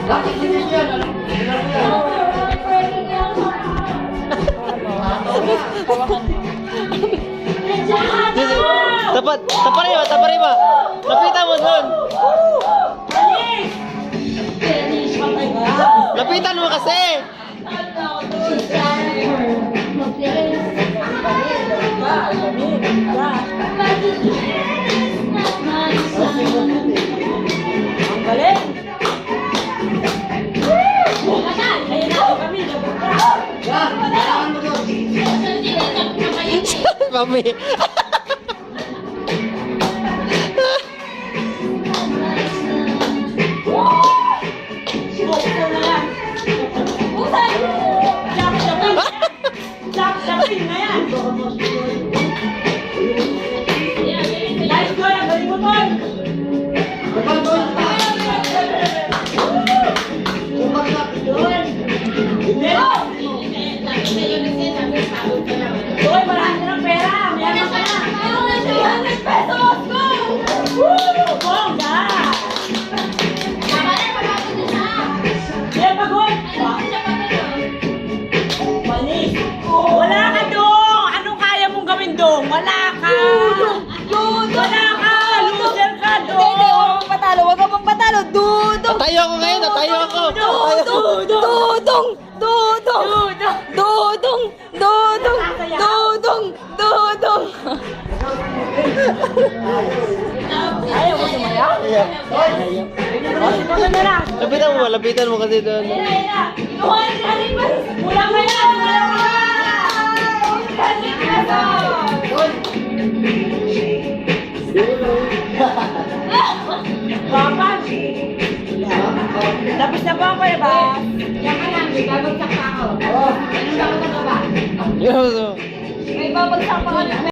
Tapat, tapat ba? Lapitan mo doon. Lapitan mo kasi. Ang galing! Ayun na kami, Mami. Chap-chapin na yan! Nice go! Galing mo, Ton! Uy, marami ng pera! Mayroon ka na! 300 pesos! Go! Woo! Bongga! Yan, pagod! Manis! Wala ka dong! Anong kaya mong gawin dong? Wala ka! Wala ka! Loser ka dong! Huwag ka pang patalo. Dudong. Tatayo ako ngayon, tatayo ako. Dudong. Dudong. Dudong. Dudong. Dudong. Dudong. Ayaw mo sumaya? Ayaw. Ano na lang? Lapitan mo kasi doon. Kulang na yan! Papa! Tapos na po ako eh ba? Yan ka lang. Babagsak pa ako. Ano ba ako ba? Yo, so. May babagsak pa ka.